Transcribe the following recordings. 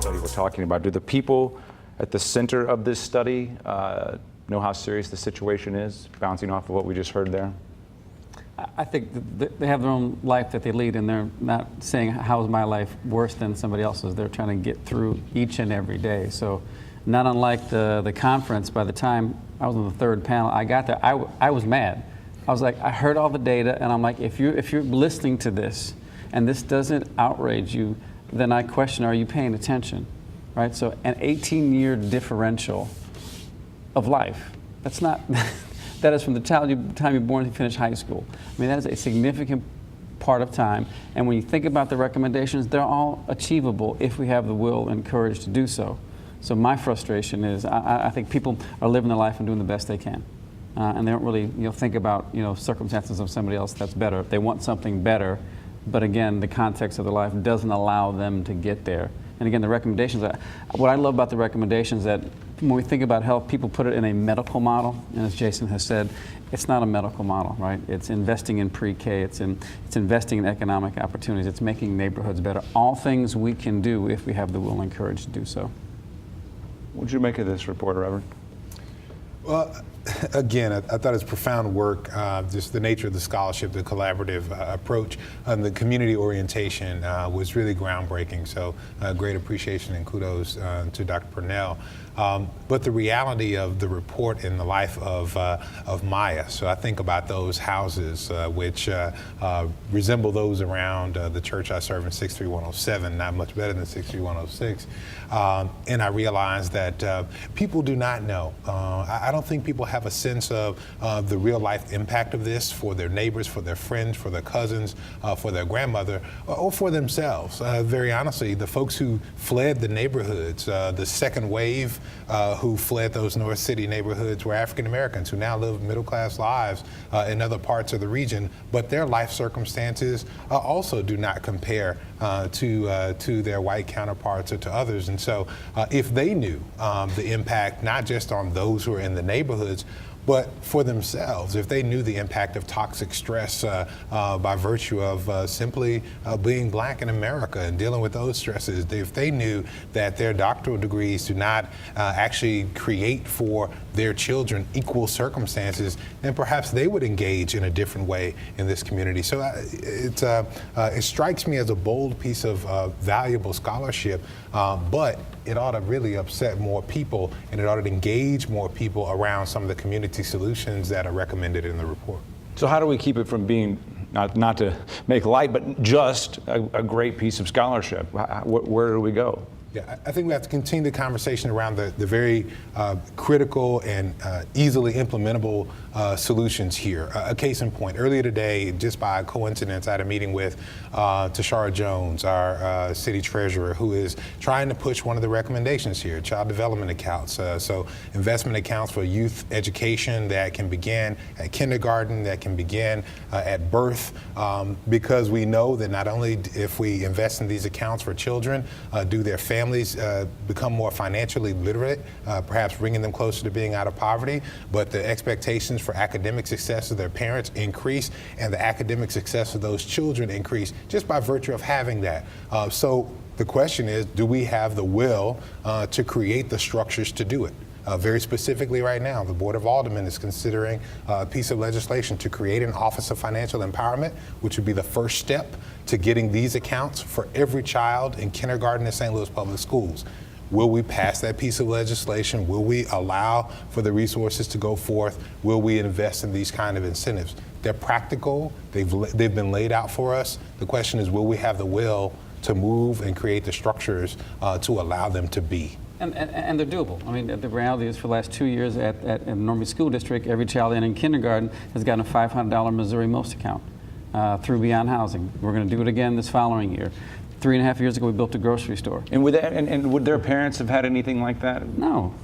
study we're talking about. Do the people at the center of this study know how serious the situation is, bouncing off of what we just heard there? I think they have their own life that they lead, and they're not saying, how is my life worse than somebody else's? They're trying to get through each and every day. So not unlike the conference, by the time I was on the third panel, I got there, I was mad. I was like, I heard all the data, and I'm like, if you're listening to this, and this doesn't outrage you, then I question, are you paying attention, right? So an 18-year differential of life, that's not... That is from the time you're born to finish high school. I mean, that is a significant part of time. And when you think about the recommendations, they're all achievable if we have the will and courage to do so. So my frustration is, I think people are living their life and doing the best they can. And they don't really think about circumstances of somebody else that's better. They want something better, but again, the context of their life doesn't allow them to get there. And again, the recommendations, what I love about the recommendations that when we think about health, people put it in a medical model, and as Jason has said, it's not a medical model, right? It's investing in pre-K, it's investing in economic opportunities, it's making neighborhoods better. All things we can do if we have the will and courage to do so. What did you make of this report, Reverend? Well, again, I thought it was profound work, just the nature of the scholarship, the collaborative approach, and the community orientation was really groundbreaking. So great appreciation and kudos to Dr. Purnell. But the reality of the report in the life of Maya. So I think about those houses which resemble those around the church I serve in 63107, not much better than 63106. And I realize that people do not know. I don't think people have a sense of the real life impact of this for their neighbors, for their friends, for their cousins, for their grandmother, or for themselves. Very honestly, the folks who fled the neighborhoods, the second wave who fled those North City neighborhoods were African Americans who now live middle-class lives in other parts of the region, but their life circumstances also do not compare to their white counterparts or to others. And so if they knew the impact, not just on those who are in the neighborhoods, but for themselves, if they knew the impact of toxic stress by virtue of simply being black in America and dealing with those stresses, if they knew that their doctoral degrees do not actually create for their children equal circumstances, then perhaps they would engage in a different way in this community. So it strikes me as a bold piece of valuable scholarship, but it ought to really upset more people, and it ought to engage more people around some of the community solutions that are recommended in the report. So how do we keep it from being, not to make light, but just a great piece of scholarship? Where do we go? Yeah, I think we have to continue the conversation around the very critical and easily implementable solutions here. A case in point, earlier today, just by coincidence, I had a meeting with Tashara Jones, our city treasurer, who is trying to push one of the recommendations here, child development accounts. So investment accounts for youth education that can begin at kindergarten, that can begin at birth, because we know that not only if we invest in these accounts for children, do their families become more financially literate, perhaps bringing them closer to being out of poverty, but the expectations for academic success of their parents increase, and the academic success of those children increase just by virtue of having that. So the question is, do we have the will to create the structures to do it? Very specifically right now, the Board of Aldermen is considering a piece of legislation to create an Office of Financial Empowerment, which would be the first step to getting these accounts for every child in kindergarten in St. Louis Public Schools. Will we pass that piece of legislation? Will we allow for the resources to go forth? Will we invest in these kind of incentives? They're practical. They've been laid out for us. The question is, will we have the will to move and create the structures to allow them to be? And they're doable. I mean, the reality is for the last 2 years at Normandy School District, every child in kindergarten has gotten a $500 Missouri Most account through Beyond Housing. We're going to do it again this following year. 3.5 years ago, we built a grocery store. And would their parents have had anything like that? No,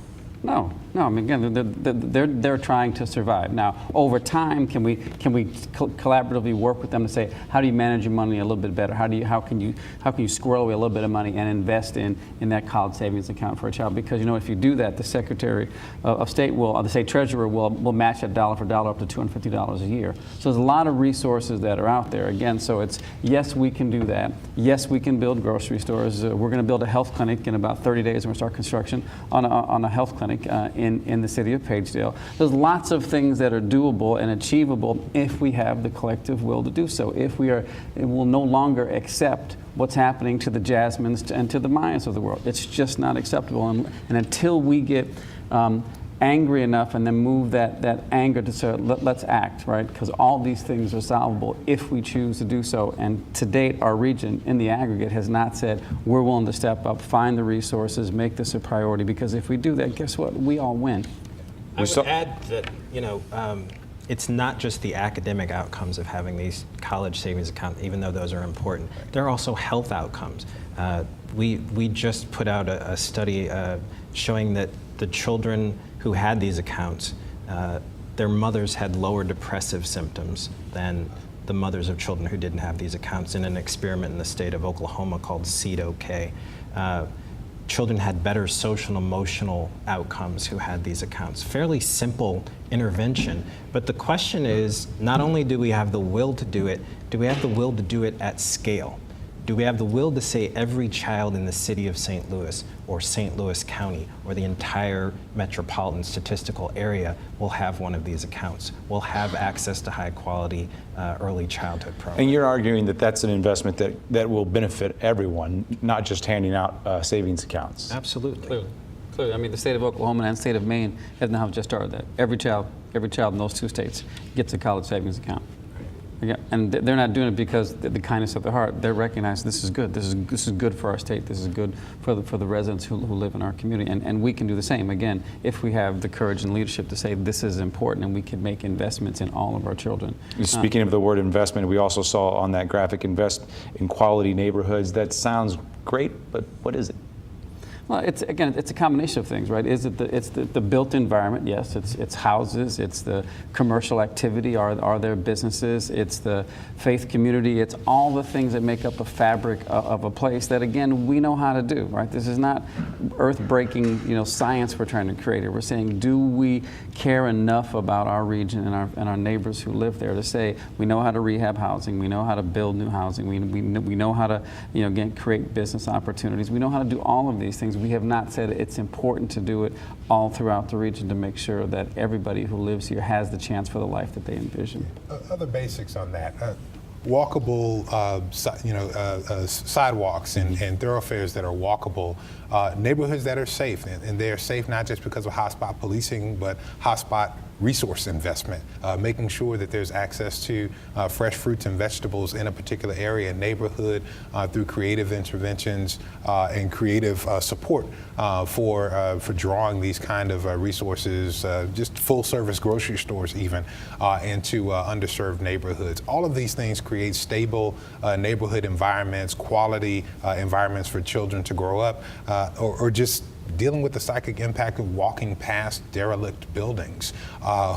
no. No, I mean, again, they're trying to survive. Now, over time, can we collaboratively work with them to say, how do you manage your money a little bit better? How can you squirrel away a little bit of money and invest in that college savings account for a child? Because if you do that, the Secretary of State the State Treasurer will match that dollar for dollar up to $250 a year. So there's a lot of resources that are out there. Again, so it's yes, we can do that. Yes, we can build grocery stores. We're going to build a health clinic in about 30 days. We're going to start construction on a health clinic in the city of Pagedale. There's lots of things that are doable and achievable if we have the collective will to do so. If we will no longer accept what's happening to the Jasmines and to the Mayas of the world. It's just not acceptable. And until we get angry enough and then move that anger to say, let's act, right? Because all these things are solvable if we choose to do so. And to date, our region in the aggregate has not said, we're willing to step up, find the resources, make this a priority. Because if we do that, guess what? We all win. I would add that, it's not just the academic outcomes of having these college savings accounts, even though those are important. There are also health outcomes. We just put out a study showing that the children who had these accounts, their mothers had lower depressive symptoms than the mothers of children who didn't have these accounts in an experiment in the state of Oklahoma called Seed-OK. Children had better social and emotional outcomes who had these accounts. Fairly simple intervention, but the question is, not only do we have the will to do it, do we have the will to do it at scale? Do we have the will to say every child in the city of St. Louis or St. Louis County or the entire metropolitan statistical area will have one of these accounts, will have access to high quality early childhood programs? And you're arguing that that's an investment that will benefit everyone, not just handing out savings accounts. Absolutely. Clearly. I mean, the state of Oklahoma and the state of Maine have now just started that. Every child in those two states gets a college savings account. Yeah, and they're not doing it because the kindness of their heart. They recognize this is good. This is good for our state. This is good for the residents who live in our community. And we can do the same, again, if we have the courage and leadership to say this is important and we can make investments in all of our children. Speaking of the word investment, we also saw on that graphic, invest in quality neighborhoods. That sounds great, but what is it? Well, it's a combination of things, right? It's the built environment? Yes, it's houses, it's the commercial activity, are there businesses, it's the faith community, it's all the things that make up a fabric of a place that, again, we know how to do, right? This is not earth-breaking, science we're trying to create here. We're saying, do we care enough about our region and our neighbors who live there to say, we know how to rehab housing, we know how to build new housing, we know how to, again, create business opportunities, we know how to do all of these things. We have not said it's important to do it all throughout the region to make sure that everybody who lives here has the chance for the life that they envision. Other basics on that. Walkable, sidewalks and thoroughfares that are walkable, neighborhoods that are safe, and they are safe not just because of hotspot policing, but hotspot resource investment, making sure that there's access to fresh fruits and vegetables in a particular area, neighborhood, through creative interventions and creative support for drawing these kind of resources, just full-service grocery stores even, into underserved neighborhoods. All of these things create stable neighborhood environments, quality environments for children to grow up, or just dealing with the psychic impact of walking past derelict buildings.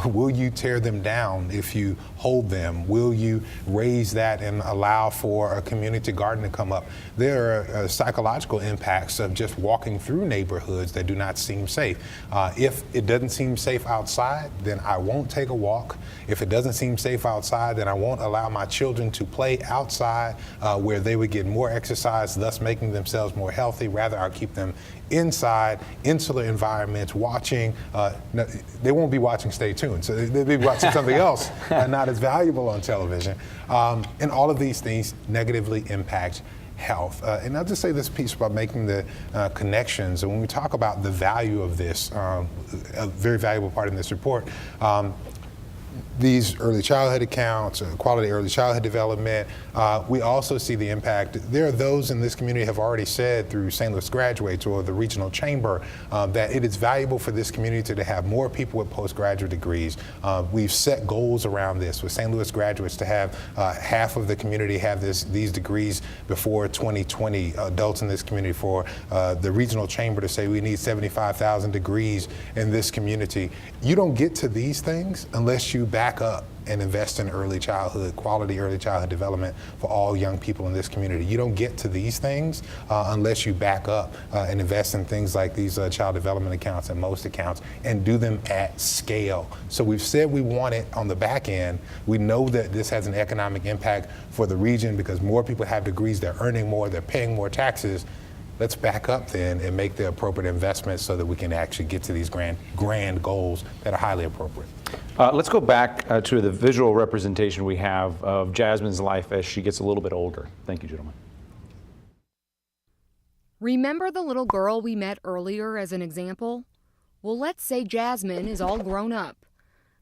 Will you tear them down if you hold them? Will you raise that and allow for a community garden to come up? There are psychological impacts of just walking through neighborhoods that do not seem safe. If it doesn't seem safe outside, then I won't take a walk. If it doesn't seem safe outside, then I won't allow my children to play outside where they would get more exercise, thus making themselves more healthy. Rather, I'll keep them inside, insular environments, watching. They won't be watching Stay Tuned, so they'll be watching something else not as valuable on television. And all of these things negatively impact health. And I'll just say this piece about making the connections. And when we talk about the value of this, a very valuable part in this report, these early childhood accounts, quality early childhood development. We also see the impact. There are those in this community have already said through St. Louis Graduates or the regional chamber that it is valuable for this community to have more people with postgraduate degrees. We've set goals around this with St. Louis Graduates to have half of the community have these degrees before 2020, adults in this community, for the regional chamber to say we need 75,000 degrees in this community. You don't get to these things unless you back up and invest in early childhood, quality early childhood development for all young people in this community. You don't get to these things unless you back up and invest in things like these child development accounts and most accounts and do them at scale. So we've said we want it on the back end. We know that this has an economic impact for the region because more people have degrees, they're earning more, they're paying more taxes. Let's back up then and make the appropriate investments so that we can actually get to these grand goals that are highly appropriate. Let's go back to the visual representation we have of Jasmine's life as she gets a little bit older. Thank you, gentlemen. Remember the little girl we met earlier as an example? Well, let's say Jasmine is all grown up.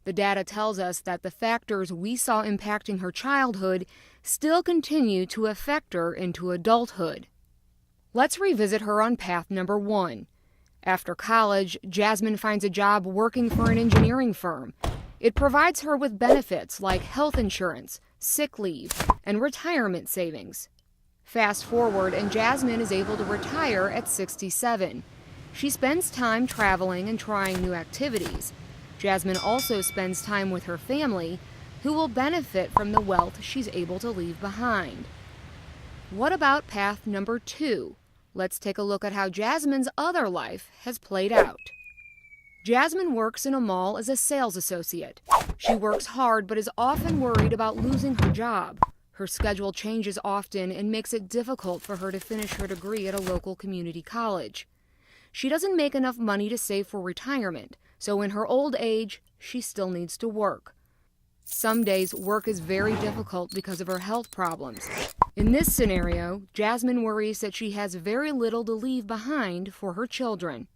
The data tells us that the factors we saw impacting her childhood still continue to affect her into adulthood. Let's revisit her on path number 1. After college, Jasmine finds a job working for an engineering firm. It provides her with benefits like health insurance, sick leave, and retirement savings. Fast forward, and Jasmine is able to retire at 67. She spends time traveling and trying new activities. Jasmine also spends time with her family, who will benefit from the wealth she's able to leave behind. What about path number 2? Let's take a look at how Jasmine's other life has played out. Jasmine works in a mall as a sales associate. She works hard but is often worried about losing her job. Her schedule changes often and makes it difficult for her to finish her degree at a local community college. She doesn't make enough money to save for retirement, so in her old age, she still needs to work. Some days, work is very difficult because of her health problems. In this scenario, Jasmine worries that she has very little to leave behind for her children.